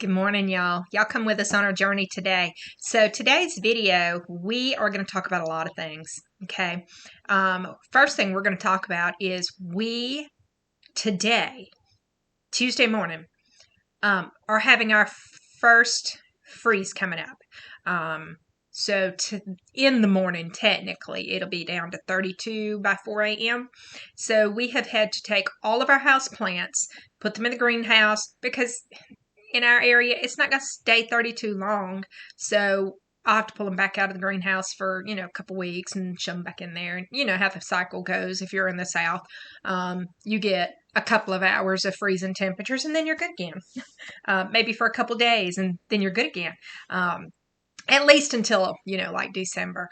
Good morning, y'all. Y'all come with us on our journey today. So today's video, we are going to talk about a lot of things. Okay. First thing we're going to talk about is today, Tuesday morning, are having our first freeze coming up. So in the morning, technically, it'll be down to 32 by 4 a.m. So we have had to take all of our house plants, put them in the greenhouse because in our area, it's not going to stay 32 long. So I'll have to pull them back out of the greenhouse for, a couple weeks and shove them back in there. And you know how the cycle goes. If you're in the South, you get a couple of hours of freezing temperatures and then you're good again. Maybe for a couple days and then you're good again. At least until, like December.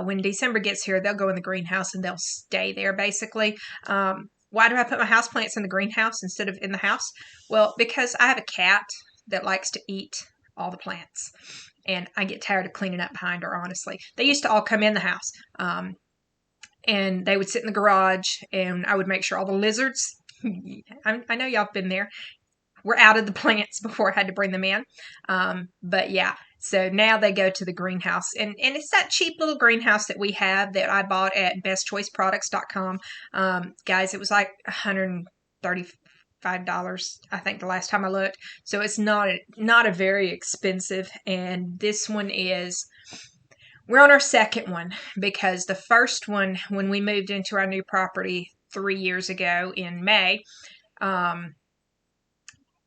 When December gets here, they'll go in the greenhouse and they'll stay there basically. Why do I put my houseplants in the greenhouse instead of in the house? Well, because I have a cat that likes to eat all the plants. And I get tired of cleaning up behind her, honestly. They used to all come in the house. And they would sit in the garage and I would make sure all the lizards, I know y'all have been there, were out of the plants before I had to bring them in. But yeah. So now they go to the greenhouse. And it's that cheap little greenhouse that we have that I bought at bestchoiceproducts.com. Guys, it was like $135, I think, the last time I looked. So it's not a very expensive. And this one we're on our second one because the first one, when we moved into our new property 3 years ago in May,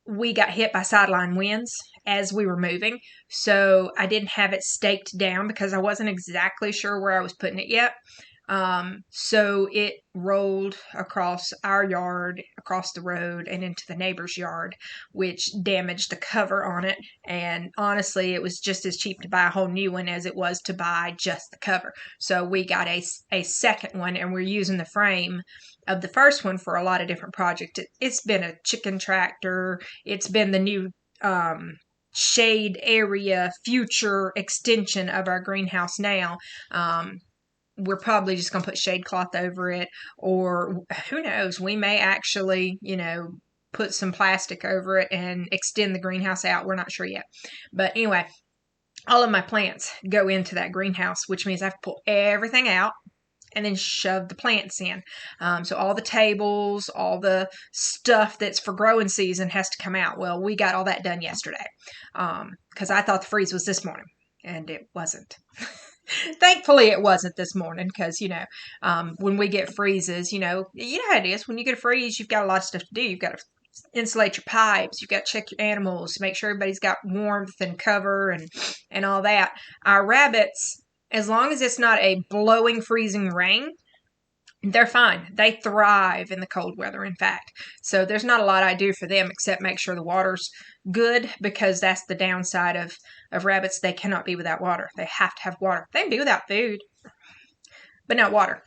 we got hit by sideline winds as we were moving. So I didn't have it staked down because I wasn't exactly sure where I was putting it yet. So it rolled across our yard, across the road, and into the neighbor's yard, which damaged the cover on it. And honestly, it was just as cheap to buy a whole new one as it was to buy just the cover. So we got a second one, and we're using the frame of the first one for a lot of different projects. It's been a chicken tractor. It's been the new shade area future extension of our greenhouse now. We're probably just going to put shade cloth over it, or who knows, we may actually, put some plastic over it and extend the greenhouse out. We're not sure yet. But anyway, all of my plants go into that greenhouse, which means I have to pull everything out and then shove the plants in. So all the tables, all the stuff that's for growing season has to come out. Well, we got all that done yesterday because I thought the freeze was this morning, and it wasn't. Thankfully, it wasn't this morning because, when we get freezes, you know how it is. When you get a freeze, you've got a lot of stuff to do. You've got to insulate your pipes. You've got to check your animals, make sure everybody's got warmth and cover and all that. Our rabbits, as long as it's not a blowing, freezing rain, they're fine. They thrive in the cold weather, in fact. So there's not a lot I do for them except make sure the water's good, because that's the downside of rabbits. They cannot be without water. They have to have water. They can be without food, but not water.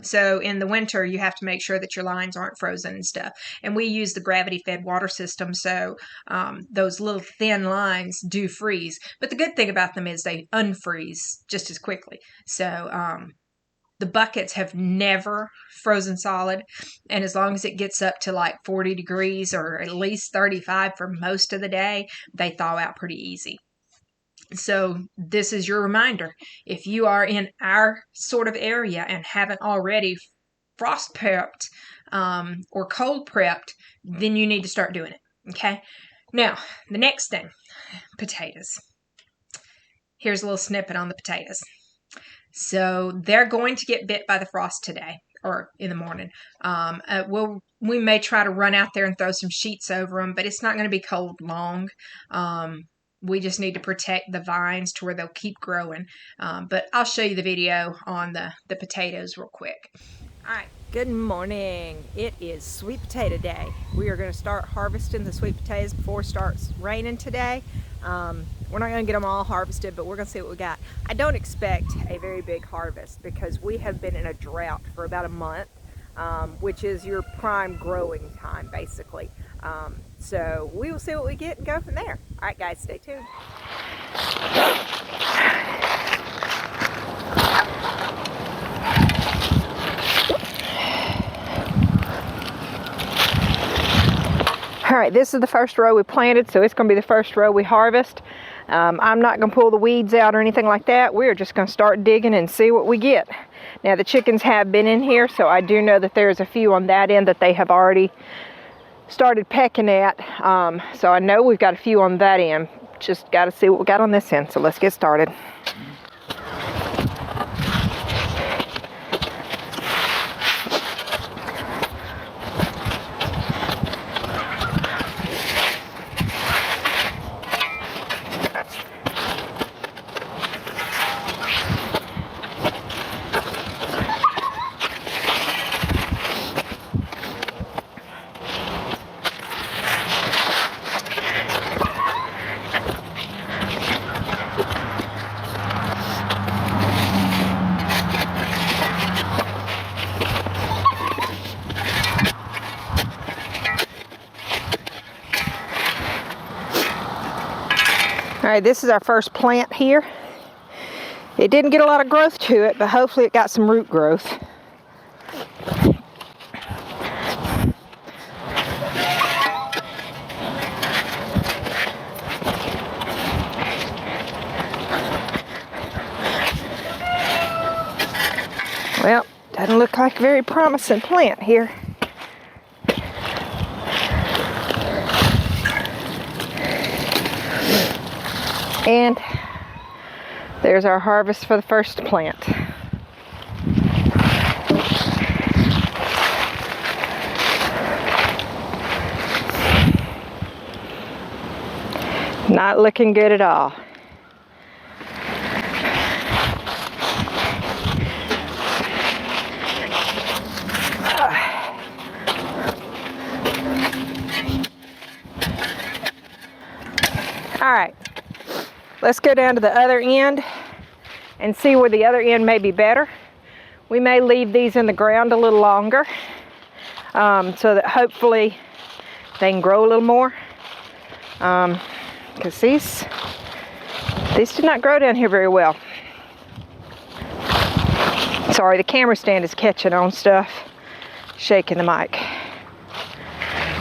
So in the winter, you have to make sure that your lines aren't frozen and stuff. And we use the gravity-fed water system, so those little thin lines do freeze. But the good thing about them is they unfreeze just as quickly. So the buckets have never frozen solid, and as long as it gets up to like 40 degrees or at least 35 for most of the day, they thaw out pretty easy. So this is your reminder. If you are in our sort of area and haven't already frost prepped or cold prepped, then you need to start doing it. Okay? Now, the next thing, potatoes. Here's a little snippet on the potatoes. So they're going to get bit by the frost today or in the morning. We may try to run out there and throw some sheets over them, but it's not going to be cold long. We just need to protect the vines to where they'll keep growing. But I'll show you the video on the potatoes real quick. All right. Good morning. It is sweet potato day. We are going to start harvesting the sweet potatoes before it starts raining today. We're not going to get them all harvested, but we're going to see what we got. I don't expect a very big harvest because we have been in a drought for about a month, which is your prime growing time, basically. So we will see what we get and go from there. All right, guys, stay tuned. All right, this is the first row we planted, so it's going to be the first row we harvest. I'm not going to pull the weeds out or anything like that. We're just going to start digging and see what we get. Now the chickens have been in here, so I do know that there's a few on that end that they have already started pecking at. So I know we've got a few on that end. Just got to see what we got on this end, so let's get started. All right, this is our first plant here. It didn't get a lot of growth to it, but hopefully it got some root growth. Well, doesn't look like a very promising plant here. And there's our harvest for the first plant. Not looking good at all. All right. Let's go down to the other end and see where the other end may be better. We may leave these in the ground a little longer so that hopefully they can grow a little more. Because these did not grow down here very well. Sorry, the camera stand is catching on stuff, shaking the mic.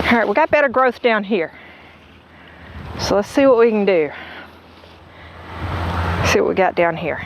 All right, we got better growth down here. So let's see what we can do. See what we got down here.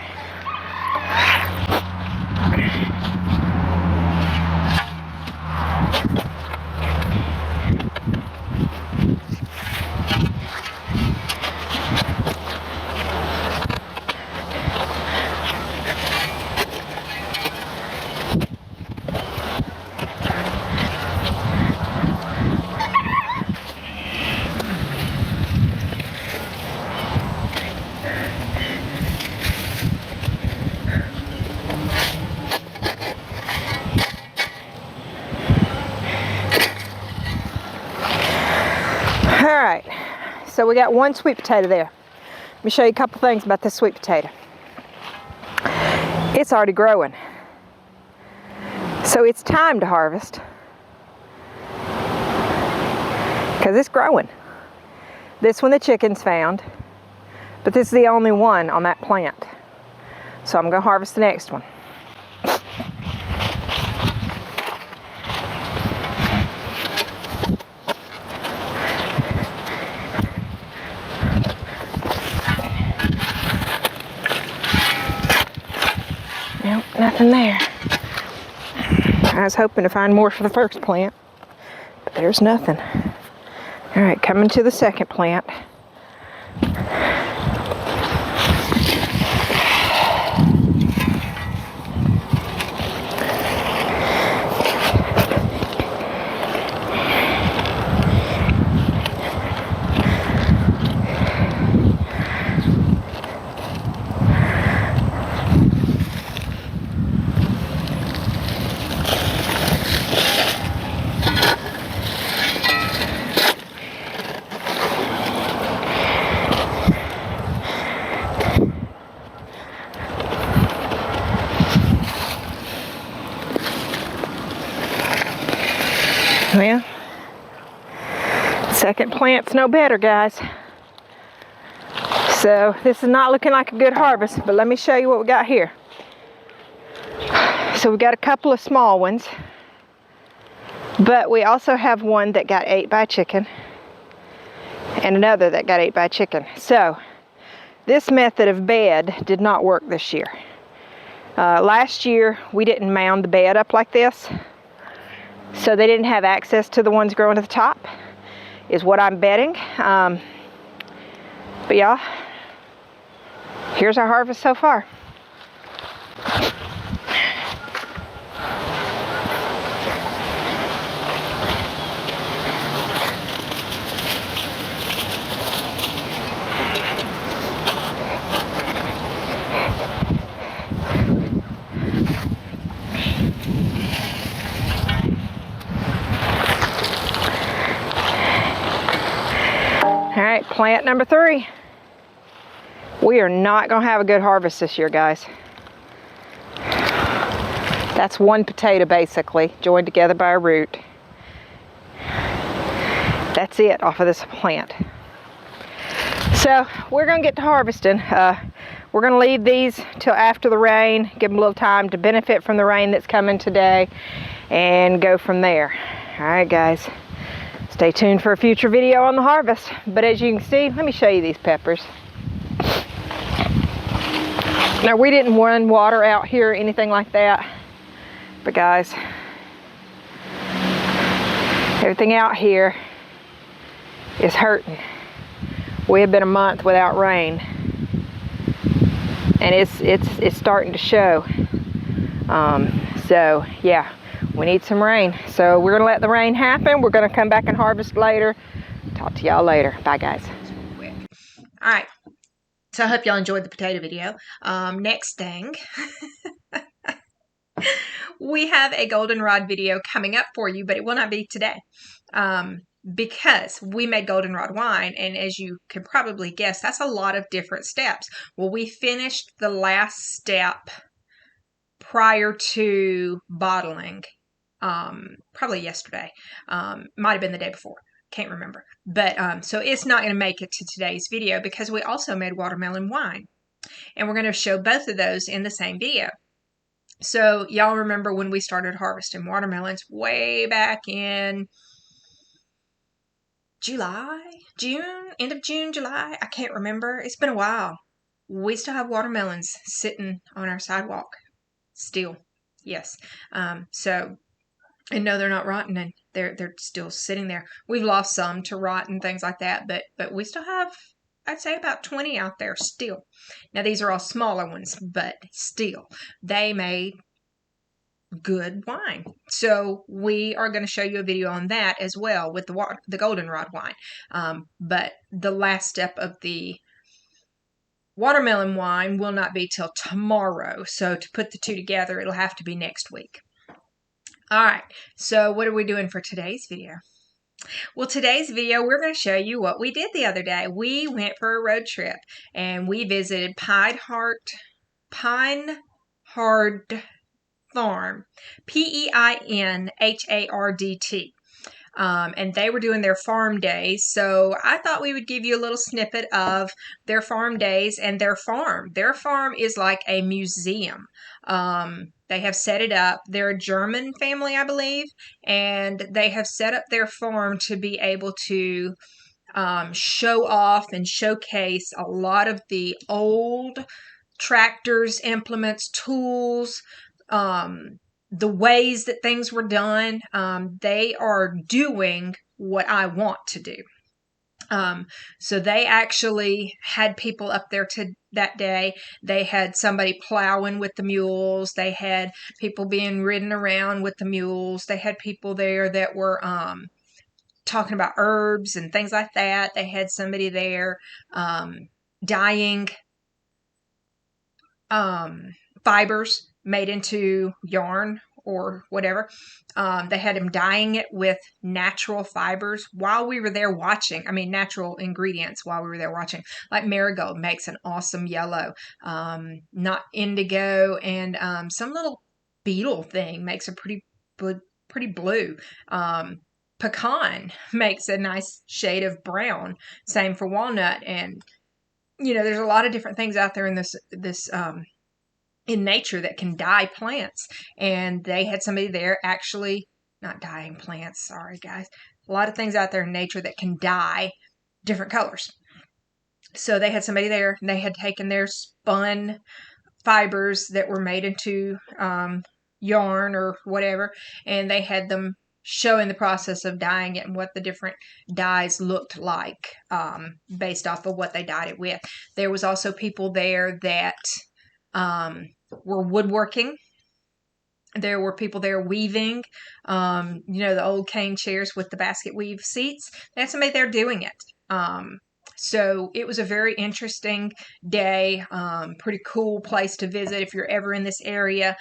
Alright, so we got one sweet potato there. Let me show you a couple things about this sweet potato. It's already growing. So it's time to harvest. Because it's growing. This one the chickens found, but this is the only one on that plant. So I'm going to harvest the next one. Nope, nothing there. I was hoping to find more for the first plant, but there's nothing. All right, coming to the second plant. Well, second plant's no better, guys. So this is not looking like a good harvest, but let me show you what we got here. So we got a couple of small ones, but we also have one that got ate by a chicken. and another that got ate by a chicken. So this method of bed did not work this year. Last year we didn't mound the bed up like this, so they didn't have access to the ones growing at the top, is what I'm betting. But yeah, here's our harvest so far. All right, plant number 3. We are not gonna have a good harvest this year, guys. That's one potato basically, joined together by a root. That's it off of this plant. So we're gonna get to harvesting. We're gonna leave these till after the rain, give them a little time to benefit from the rain that's coming today, and go from there. All right, guys. Stay tuned for a future video on the harvest. But as you can see, let me show you these peppers. Now, we didn't run water out here or anything like that, but guys, everything out here is hurting. We have been a month without rain, and it's starting to show. So yeah, we need some rain. So we're gonna let the rain happen. We're gonna come back and harvest later. Talk to y'all later. Bye, guys. All right. So I hope y'all enjoyed the potato video. Next thing, we have a goldenrod video coming up for you, but it will not be today. Because we made goldenrod wine, and as you can probably guess, that's a lot of different steps. Well, we finished the last step prior to bottling, probably yesterday. Might have been the day before. Can't remember. But so it's not going to make it to today's video because we also made watermelon wine. And we're going to show both of those in the same video. So y'all remember when we started harvesting watermelons way back in July, June, end of June, July? I can't remember. It's been a while. We still have watermelons sitting on our sidewalk. Still. Yes. And no, they're not rotten, and they're still sitting there. We've lost some to rot and things like that, but we still have, I'd say, about 20 out there still. Now, these are all smaller ones, but still, they made good wine. So we are going to show you a video on that as well with the goldenrod wine. But the last step of the watermelon wine will not be till tomorrow. So to put the two together, it'll have to be next week. All right, so what are we doing for today's video? Well, today's video, we're going to show you what we did the other day. We went for a road trip, and we visited Pinehard Farm, Peinhardt. And they were doing their farm days, so I thought we would give you a little snippet of their farm days and their farm. Their farm is like a museum. They have set it up. They're a German family, I believe, and they have set up their farm to be able to show off and showcase a lot of the old tractors, implements, tools, the ways that things were done. They are doing what I want to do. So they actually had people up there that day. They had somebody plowing with the mules. They had people being ridden around with the mules. They had people there that were talking about herbs and things like that. They had somebody there dyeing fibers made into yarn or whatever. They had him dyeing it with natural fibers while we were there watching. I mean, natural ingredients while we were there watching. Like marigold makes an awesome yellow. Not indigo, and some little beetle thing makes a pretty blue. Pecan makes a nice shade of brown. Same for walnut. And, you know, there's a lot of different things out there in this in nature that can dye plants, and they had somebody there actually not dyeing plants. Sorry, guys. A lot of things out there in nature that can dye different colors. So they had somebody there, and they had taken their spun fibers that were made into yarn or whatever, and they had them showing the process of dyeing it and what the different dyes looked like based off of what they dyed it with. There was also people there that were woodworking. There were people there weaving, the old cane chairs with the basket weave seats. They had somebody there doing it. So it was a very interesting day, pretty cool place to visit. If you're ever in this area,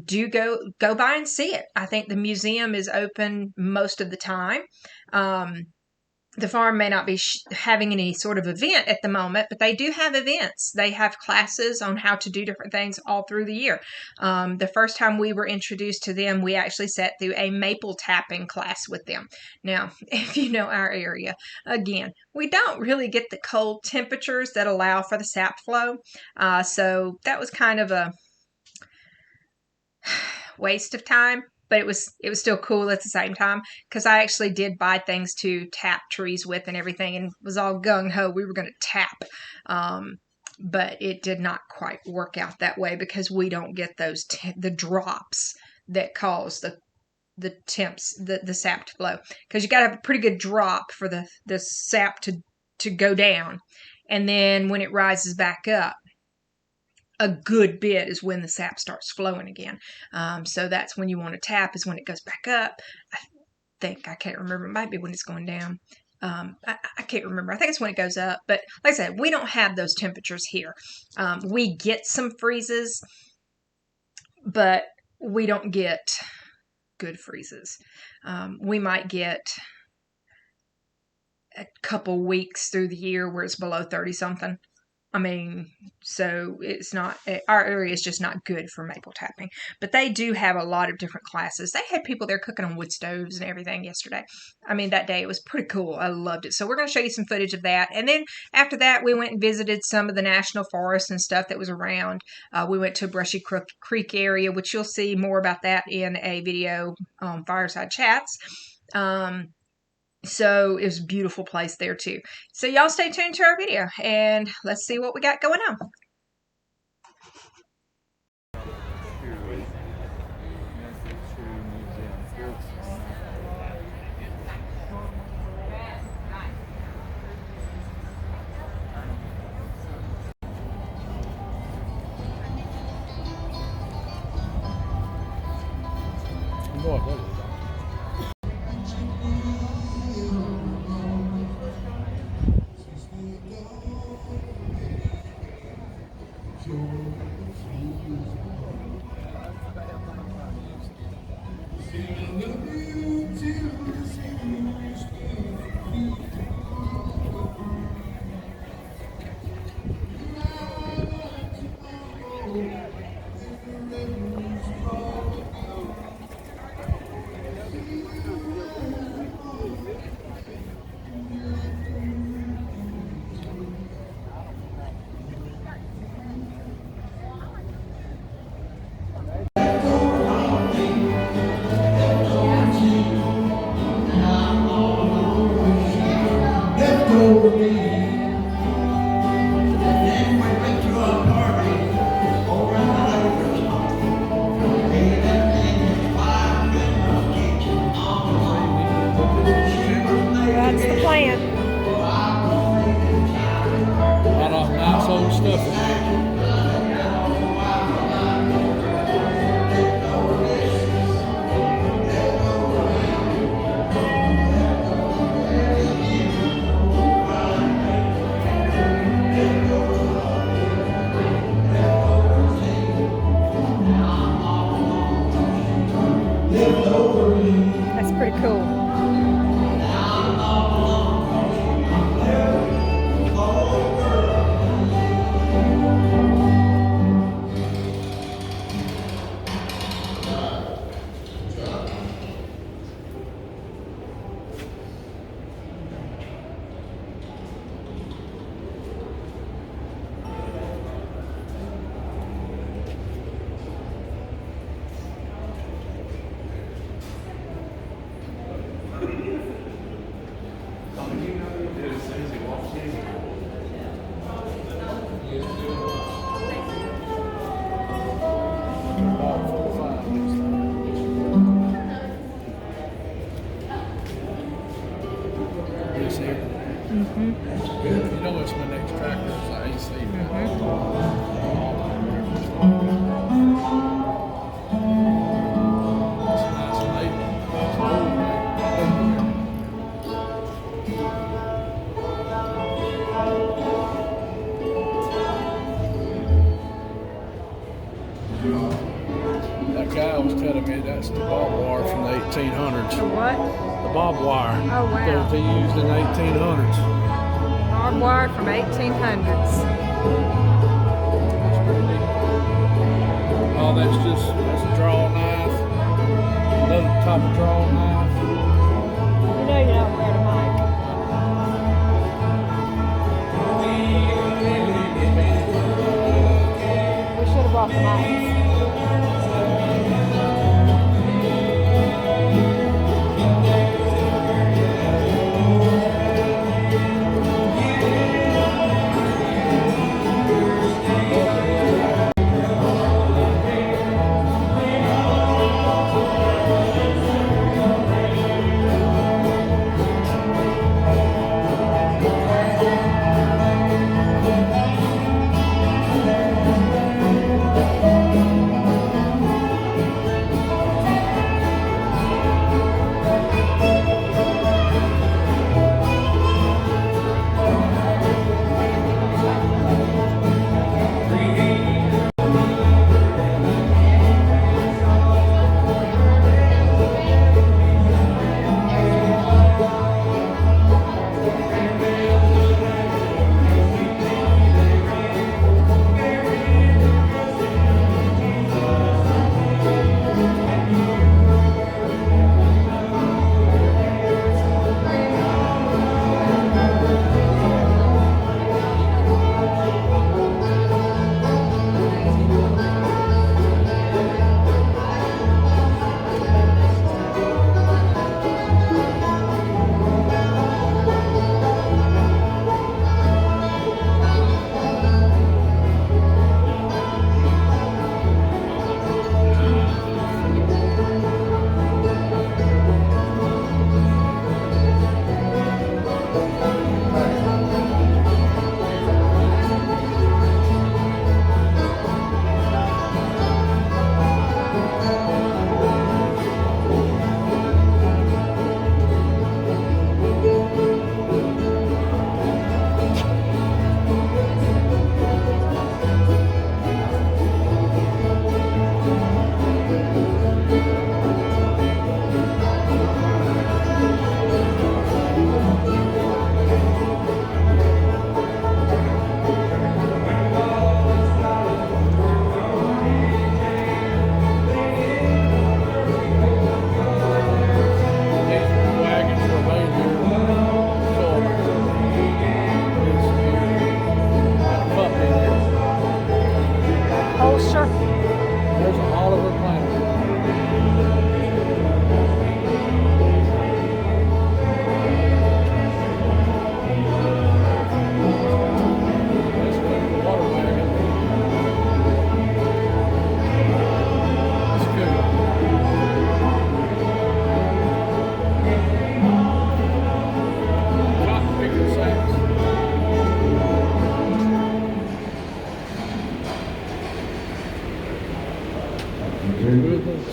do go by and see it. I think the museum is open most of the time. The farm may not be having any sort of event at the moment, but they do have events. They have classes on how to do different things all through the year. The first time we were introduced to them, we actually sat through a maple tapping class with them. Now, if you know our area, again, we don't really get the cold temperatures that allow for the sap flow. So that was kind of a waste of time. But it was still cool at the same time, because I actually did buy things to tap trees with and everything, and was all gung-ho. We were going to tap. But it did not quite work out that way, because we don't get those the drops that cause the temps, the sap to flow. Because you got to have a pretty good drop for the sap to go down. And then when it rises back up, a good bit is when the sap starts flowing again. So that's when you want to tap, is when it goes back up. I can't remember. It might be when it's going down. I can't remember. I think it's when it goes up. But like I said, we don't have those temperatures here. We get some freezes, but we don't get good freezes. We might get a couple weeks through the year where it's below 30 something. I mean, so it's not, our area is just not good for maple tapping. But they do have a lot of different classes. They had people there cooking on wood stoves and everything yesterday. I mean, that day it was pretty cool. I loved it. So we're going to show you some footage of that. And then after that, we went and visited some of the national forests and stuff that was around. We went to Brushy Creek area, which you'll see more about that in a video on Fireside Chats. So it was a beautiful place there too. So y'all stay tuned to our video, and let's see what we got going on. That's the plan. A lot of nice old stuff in there. That's pretty cool. It's good. You know, it's my next tractor. It's an AC. It's a nice lady. It's an old lady. That guy was telling me that's the barbed wire from the 1800s. The what? The barbed wire. Oh, wow. That they used in the 1800s. Barbed wire from 1800s. That's pretty neat. Oh, that's a drawing knife. Another type of drawing knife. You know you're not wearing a mic. We should have brought the mics.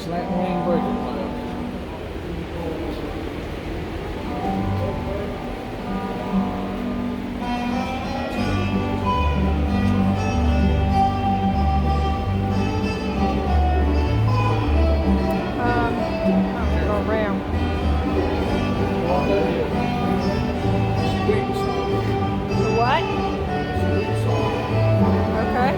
Slant wing breaking plow. Go around. Sweet song. What? Sweet song. Okay.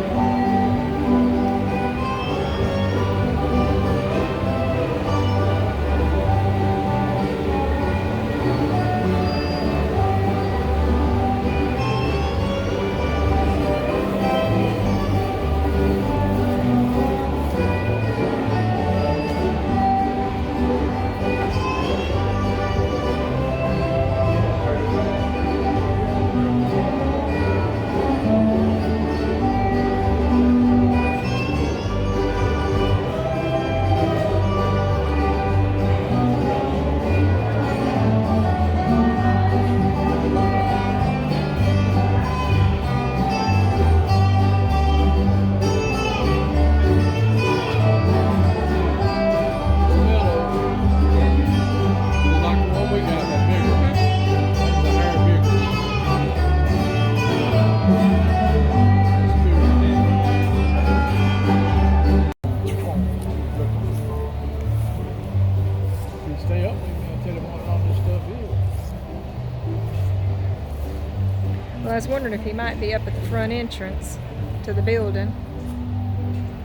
Well, I was wondering if he might be up at the front entrance to the building.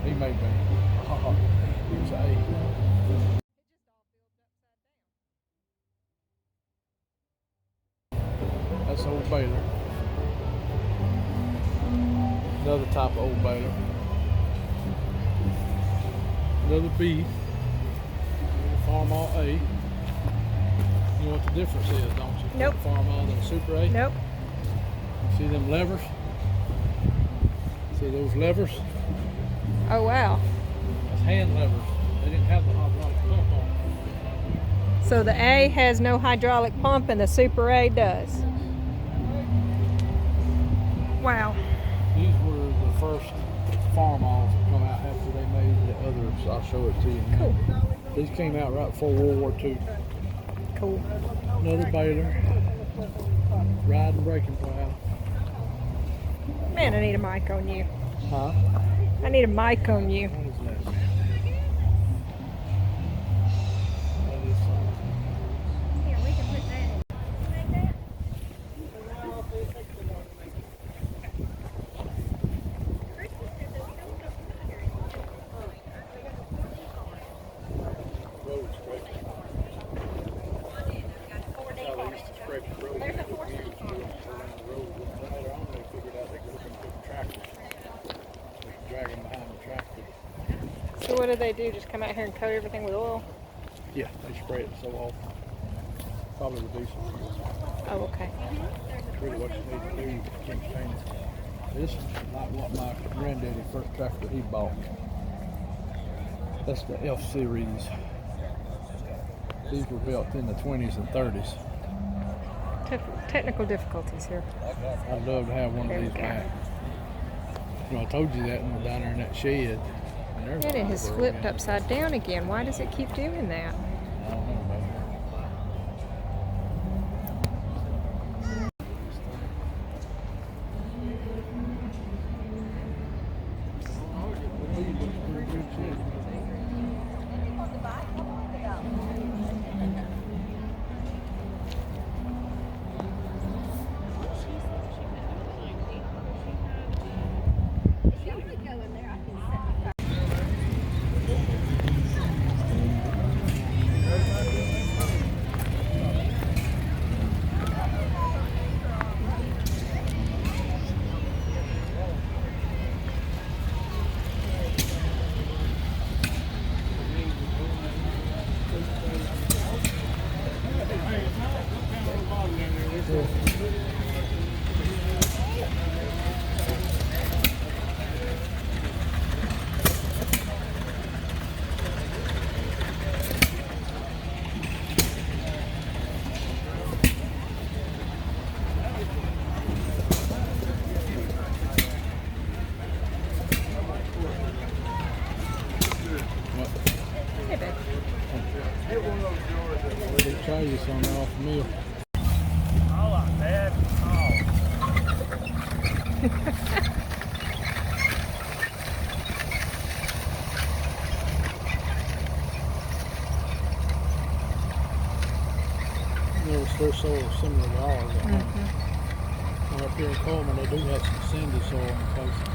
He may be. Here's A. That's Old Baylor. Another type of Old Baylor. Another B. Farmall A. You know what the difference is, don't you? Nope. Farmall and Super A. Nope. See them levers? See those levers? Oh, wow. That's hand levers. They didn't have the hydraulic pump on. So the A has no hydraulic pump and the Super A does. Wow. These were the first Farmalls that come out after they made the others. I'll show it to you. Cool. These came out right before World War II. Cool. Another Baylor. Riding braking plow. Man, I need a mic on you. Huh? I need a mic on you. What is that? That is something. Here, we can put that in. Road scraping. How they used to scrape the road. They put wheels around the road. Later on, they figured out they could put tractors. They could drag them behind the tractor. So what do they do? Just come out here and coat everything with oil? Yeah, they spray it so often. Probably with diesel fuel. Oh, okay. That's really what you need to do to keep painting. This is like what my granddaddy first tractor he bought. That's the F Series. These were built in the 20s and 30s. Technical difficulties here. I'd love to have one There of we these go. back. You know, I told you that when we were down there in that shed. And there's And it one has over flipped again. upside down again. Why does it keep doing that? I don't know, baby. Hey, babe. Let me try you some off the mill. Their soil is similar to ours. And up here in Coleman, they do have some sandy soil in places.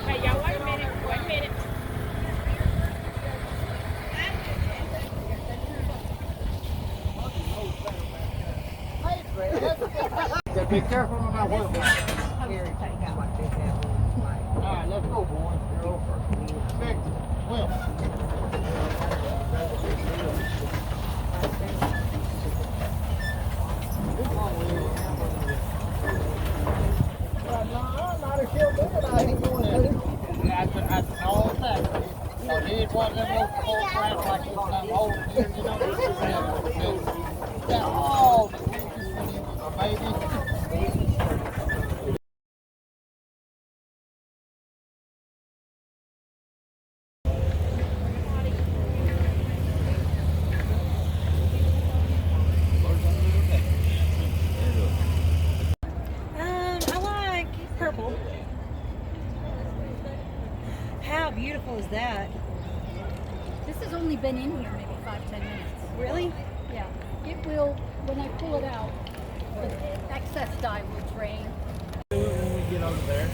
Hey, y'all, wait a minute. Wait a minute. Be careful on that work. Alright, let's go, boys. You're over. Victor, Will. Oh, baby. I like purple. How beautiful is that? This has only been in here maybe 5-10 minutes. Really? Yeah. It will, when I pull it out, the excess dye will drain. When we get over there.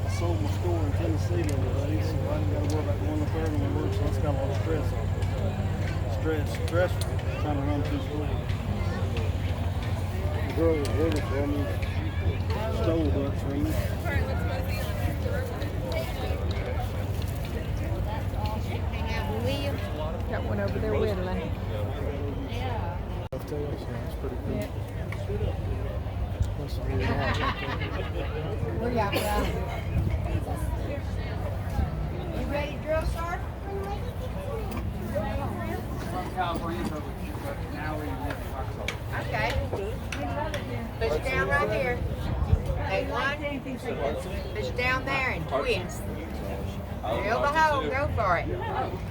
I sold my store in Tennessee the other day, so I didn't got to worry about going to third one work, so that's got a lot of stress on it. Stress trying to run too slow. The girl was working for me, stole that from me. Got one over there whittling. I'll tell you, it's pretty cool. That's a really hot right there. You ready to drill, sir? Okay. Push it down right here. Take one. Push it down there and twist. Drill the hole. Go for it.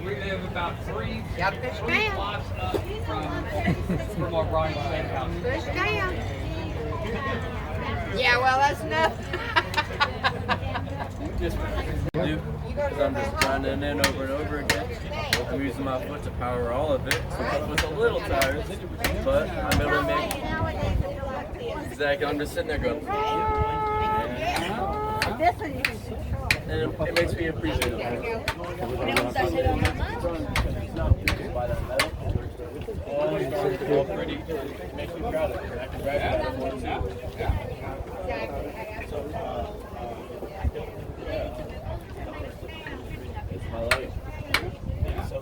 We live about three Y'all push down. blocks up from our Brian Steakhouse. Push down. Yeah, well, that's enough. Because I'm just grinding in over and over again. I'm using my foot to power all of it, so my foot's a little tired, but I'm able to make exactly. I'm just sitting there going, and it makes me appreciate it. All pretty. Makes me proud of it. I can drive it one too. It's my life. So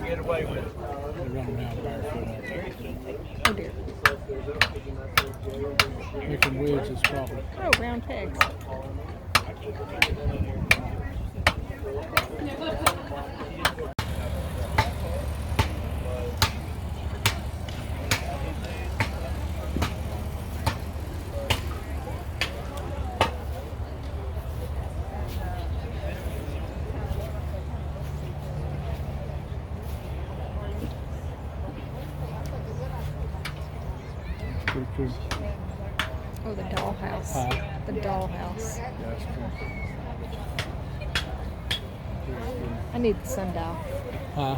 get away with it. They run around barefoot out there. Oh dear. Making wedges probably. Oh, round pegs. Pretty cool. Oh, the dollhouse. Huh? The dollhouse. Yeah, that's cool. I need the sundial. Huh?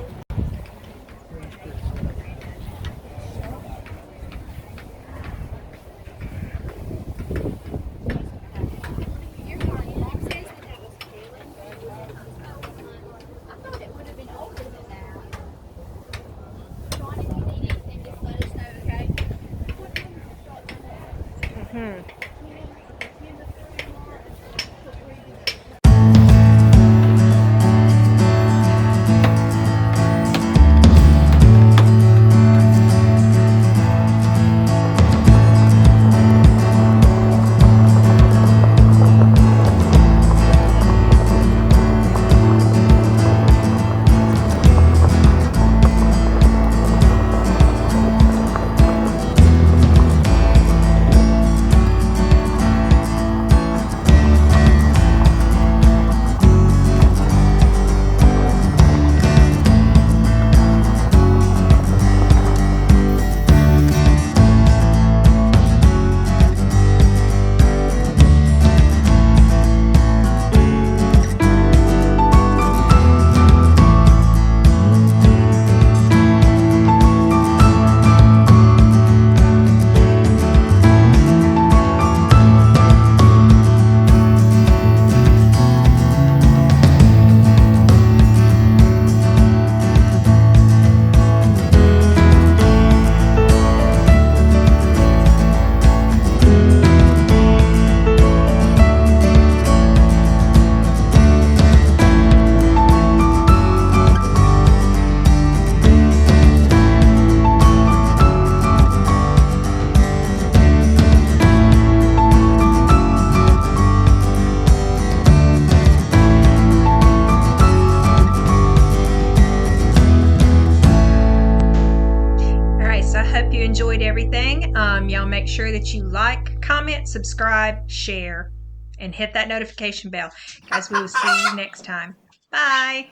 you enjoyed everything. Y'all make sure that you like, comment, subscribe, share, and hit that notification bell. Guys, we will see you next time. Bye.